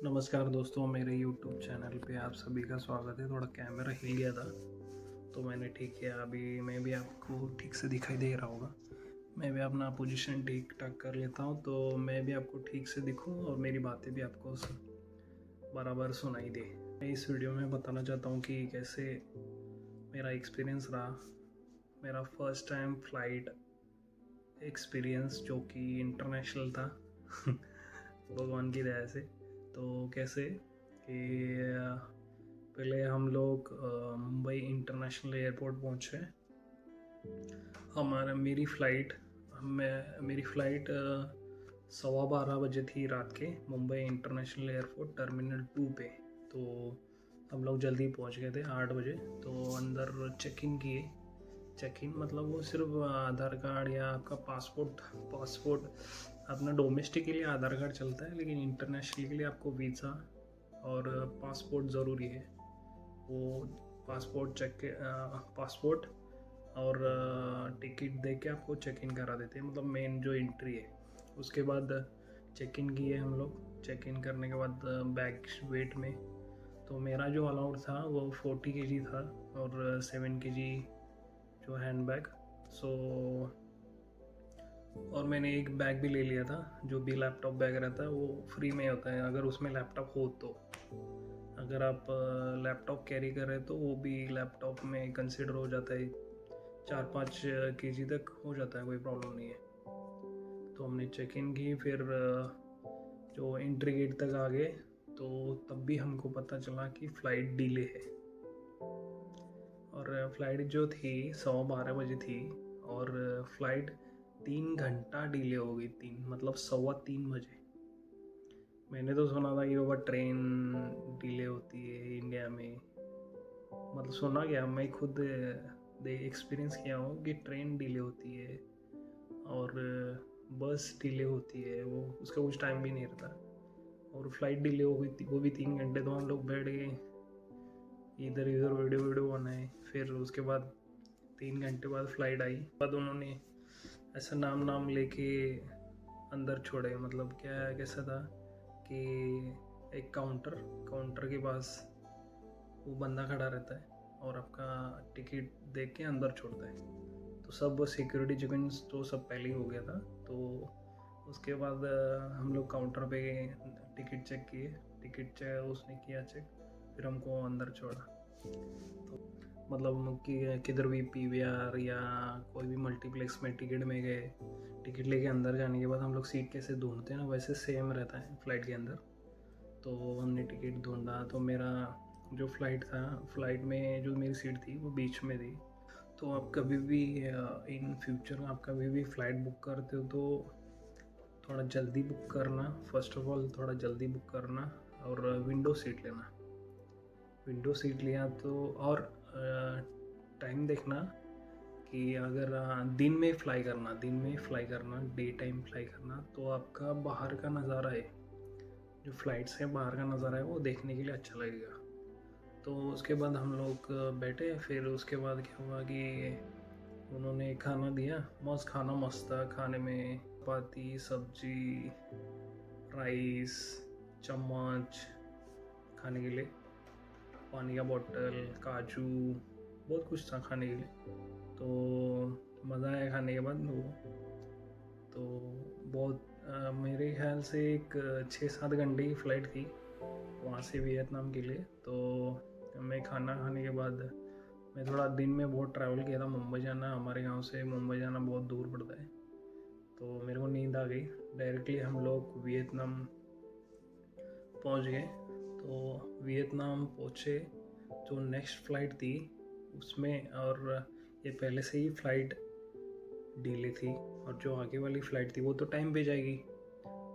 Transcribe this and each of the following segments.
नमस्कार दोस्तों, मेरे YouTube चैनल पे आप सभी का स्वागत है। थोड़ा कैमरा हिल गया था तो मैंने ठीक किया। अभी मैं भी आपको ठीक से दिखाई दे रहा होगा। मैं भी अपना पोजीशन ठीक ठाक कर लेता हूँ तो मैं भी आपको ठीक से दिखूँ और मेरी बातें भी आपको बराबर सुनाई दे। मैं इस वीडियो में बताना चाहता हूँ कि कैसे मेरा एक्सपीरियंस रहा, मेरा फर्स्ट टाइम फ्लाइट एक्सपीरियंस जो कि इंटरनेशनल था भगवान की दया से। तो कैसे कि पहले हम लोग मुंबई इंटरनेशनल एयरपोर्ट पहुँचे। मेरी फ़्लाइट 12:15 बजे थी रात के, मुंबई इंटरनेशनल एयरपोर्ट टर्मिनल 2 पे। तो हम लोग जल्दी पहुँच गए थे 8 बजे। तो अंदर चेक इन किए। चेक इन मतलब वो सिर्फ आधार कार्ड या आपका पासपोर्ट अपना डोमेस्टिक के लिए आधार कार्ड चलता है, लेकिन इंटरनेशनल के लिए आपको वीज़ा और पासपोर्ट ज़रूरी है। वो पासपोर्ट और टिकट दे के आपको चेक इन करा देते हैं, मतलब मेन जो एंट्री है। उसके बाद चेक इन किए हम लोग। चेक इन करने के बाद बैग वेट में तो मेरा जो अलाउड था वो 40 kg था और 7 kg जो हैंड बैग। और मैंने एक बैग भी ले लिया था, जो भी लैपटॉप बैग रहता है वो फ्री में होता है अगर उसमें लैपटॉप हो तो। अगर आप लैपटॉप कैरी कर रहे तो वो भी लैपटॉप में कंसिडर हो जाता है। 4-5 kg तक हो जाता है, कोई प्रॉब्लम नहीं है। तो हमने चेक इन की, फिर जो एंट्री गेट तक आ गए तो तब भी हमको पता चला कि फ़्लाइट डिले है। और फ्लाइट जो थी 12:15 बजे थी और फ्लाइट 3 घंटा डिले हो गई। 3 मतलब 3:15 बजे। मैंने तो सुना था कि बाबा ट्रेन डिले होती है इंडिया में, मतलब सुना क्या, मैं खुद एक्सपीरियंस किया हूँ कि ट्रेन डिले होती है और बस डिले होती है, वो उसका कुछ टाइम भी नहीं रहता। और फ्लाइट डिले हो गई थी, वो भी 3 घंटे। तो हम लोग बैठ गए इधर उधर वीडियो बनाए। फिर उसके बाद 3 घंटे बाद फ्लाइट आई। बाद उन्होंने ऐसा नाम लेके अंदर छोड़े। मतलब क्या कैसा था कि एक काउंटर के पास वो बंदा खड़ा रहता है और आपका टिकट देख के अंदर छोड़ता है। तो सब सिक्योरिटी चेकिंग तो सब पहले ही हो गया था। तो उसके बाद हम लोग काउंटर पे टिकट चेक किए। उसने किया चेक, फिर हमको अंदर छोड़ा। तो मतलब कि किधर भी पीवीआर या कोई भी मल्टीप्लेक्स में टिकट में गए, टिकट लेके अंदर जाने के बाद हम लोग सीट कैसे ढूंढते हैं ना, वैसे सेम रहता है फ़्लाइट के अंदर। तो हमने टिकट ढूंढा तो मेरा जो फ़्लाइट में जो मेरी सीट थी वो बीच में थी। तो आप कभी भी इन फ्यूचर आप कभी भी फ़्लाइट बुक करते हो तो थोड़ा जल्दी बुक करना। फर्स्ट ऑफ ऑल थोड़ा जल्दी बुक करना और विंडो सीट लेना। विंडो सीट लिया तो और टाइम देखना कि अगर दिन में फ्लाई करना डे टाइम फ्लाई करना तो आपका बाहर का नज़ारा है, जो फ्लाइट से बाहर का नज़ारा है वो देखने के लिए अच्छा लगेगा। तो उसके बाद हम लोग बैठे। फिर उसके बाद क्या हुआ कि उन्होंने खाना दिया। खाना मस्त था। खाने में चपाती, सब्जी, राइस, चम्मच खाने के लिए, पानी का बोतल, काजू, बहुत कुछ था खाने के लिए। तो मज़ा आया खाने के बाद वो। तो बहुत मेरे ख्याल से एक 6-7 घंटे की फ़्लाइट थी वहाँ से वियतनाम के लिए। तो मैं खाना खाने के बाद मैं थोड़ा दिन में बहुत ट्रैवल किया था। मुंबई जाना, हमारे गांव से मुंबई जाना बहुत दूर पड़ता है। तो मेरे को नींद आ गई। डायरेक्टली हम लोग वियतनाम पहुंच गए। तो वियतनाम पहुँचे, जो नेक्स्ट फ़्लाइट थी उसमें, और ये पहले से ही फ़्लाइट डिले थी और जो आगे वाली फ़्लाइट थी वो तो टाइम पे जाएगी।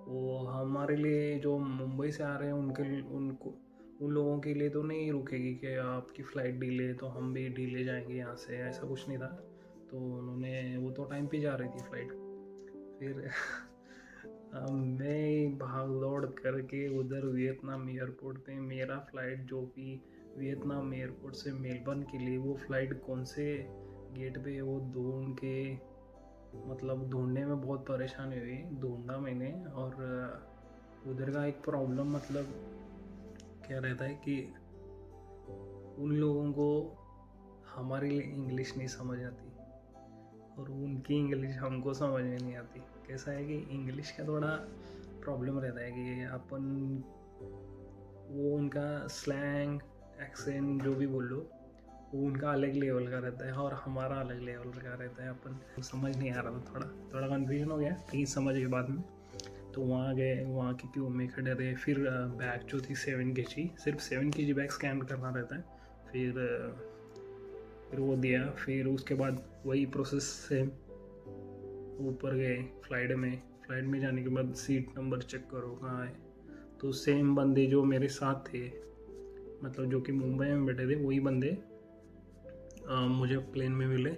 वो हमारे लिए जो मुंबई से आ रहे हैं उन लोगों के लिए तो नहीं रुकेगी कि आपकी फ़्लाइट डिले है तो हम भी डिले जाएंगे यहाँ से, ऐसा कुछ नहीं था। तो वो तो टाइम पे जा रही थी फ़्लाइट। फिर मैं भाग दौड़ करके उधर वियतनाम एयरपोर्ट पे, मेरा फ़्लाइट जो भी वियतनाम एयरपोर्ट से मेलबर्न के लिए वो फ़्लाइट कौन से गेट पे है वो ढूंढ के, मतलब ढूंढने में बहुत परेशानी हुई। ढूंढा मैंने और उधर का एक प्रॉब्लम, मतलब क्या रहता है कि उन लोगों को हमारी इंग्लिश नहीं समझ आती और उनकी इंग्लिश हमको समझ में नहीं आती। कैसा है कि इंग्लिश का थोड़ा प्रॉब्लम रहता है कि अपन वो उनका स्लैंग एक्सेंट जो भी बोल लो वो उनका अलग लेवल का रहता है और हमारा अलग लेवल का रहता है। अपन तो समझ नहीं आ रहा था, थोड़ा थोड़ा कन्फ्यूजन हो गया, लेकिन समझ के बाद में तो वहाँ गए, वहाँ की क्यू में खड़े रहे। फिर बैग जो थी 7 kg, सिर्फ 7 kg बैग स्कैन करना रहता है। फिर वो दिया। फिर उसके बाद वही प्रोसेस से ऊपर गए फ्लाइट में जाने के बाद सीट नंबर चेक करो कहाँ है। तो सेम बंदे जो मेरे साथ थे, मतलब जो कि मुंबई में बैठे थे, वही बंदे मुझे प्लेन में मिले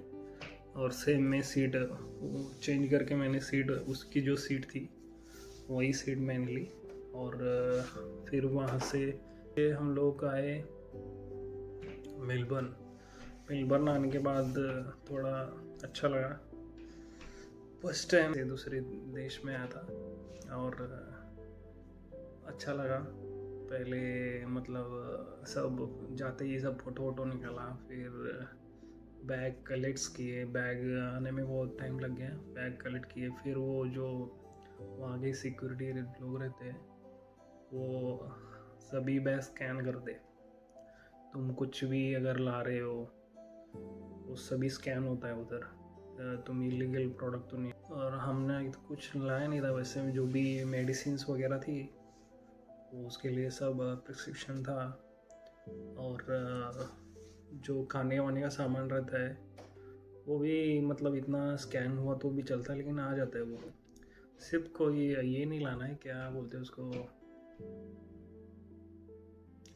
और सेम में सीट चेंज करके मैंने सीट, उसकी जो सीट थी वही सीट मैंने ली। और फिर वहाँ से हम लोग आए मेलबर्न आने के बाद थोड़ा अच्छा लगा। फर्स्ट टाइम दूसरे देश में आया था और अच्छा लगा। पहले मतलब सब जाते ही सब फ़ोटो निकाला, फिर बैग कलेक्ट्स किए। बैग आने में बहुत टाइम लग गया, बैग कलेक्ट किए। फिर वो जो वहाँ के सिक्योरिटी लोग रहते हैं वो सभी बैग स्कैन कर दे। तुम कुछ भी अगर ला रहे हो वो सभी स्कैन होता है उधर, तुम इलीगल प्रोडक्ट तो नहीं। और हमने तो कुछ लाया नहीं था वैसे, जो भी मेडिसिन्स वगैरह थी वो उसके लिए सब प्रिस्क्रिप्शन था। और जो खाने वाने का सामान रहता है वो भी मतलब इतना स्कैन हुआ तो भी चलता है, लेकिन आ जाता है वो। सिर्फ कोई ये नहीं लाना है, क्या बोलते हैं उसको,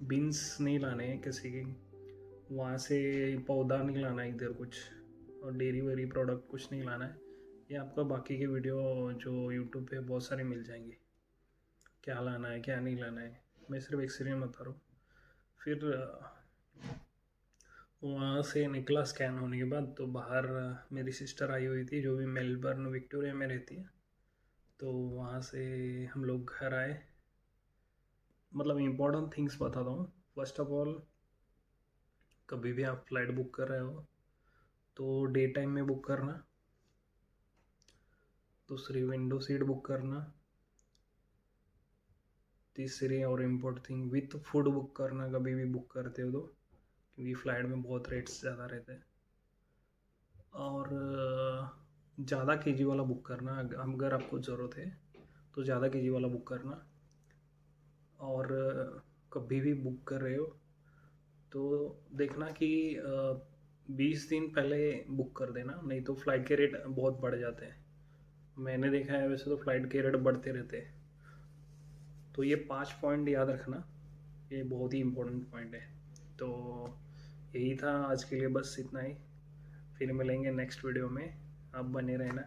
बीन्स नहीं लाने हैं किसी की, वहाँ से पौधा नहीं लाना है इधर कुछ, और डेयरी वेरी प्रोडक्ट कुछ नहीं लाना है। ये आपका बाकी के वीडियो जो यूट्यूब पे बहुत सारे मिल जाएंगे, क्या लाना है क्या नहीं लाना है। मैं सिर्फ एक्सपीरियंस बता रहा हूँ। फिर वहाँ से निकला स्कैन होने के बाद, तो बाहर मेरी सिस्टर आई हुई थी जो भी मेलबर्न विक्टोरिया में रहती है। तो वहाँ से हम लोग घर आए। मतलब इम्पोर्टेंट थिंग्स बताता हूँ। फर्स्ट ऑफ ऑल, कभी भी आप फ्लाइट बुक कर रहे हो तो डे टाइम में बुक करना। दूसरी, विंडो सीट बुक करना। तीसरी और important thing, with food book करना कभी भी बुक करते हो तो, क्योंकि फ़्लाइट में बहुत रेट्स ज़्यादा रहते हैं। और ज़्यादा केजी वाला बुक करना, अगर आपको ज़रूरत है तो ज़्यादा केजी वाला बुक करना। और कभी भी बुक कर रहे हो तो देखना कि 20 दिन पहले बुक कर देना, नहीं तो फ़्लाइट के रेट बहुत बढ़ जाते हैं। मैंने देखा है वैसे तो फ़्लाइट के रेट बढ़ते रहते हैं। तो ये 5 पॉइंट याद रखना, ये बहुत ही इम्पोर्टेंट पॉइंट है। तो यही था आज के लिए, बस इतना ही। फिर मिलेंगे नेक्स्ट वीडियो में, आप बने रहना।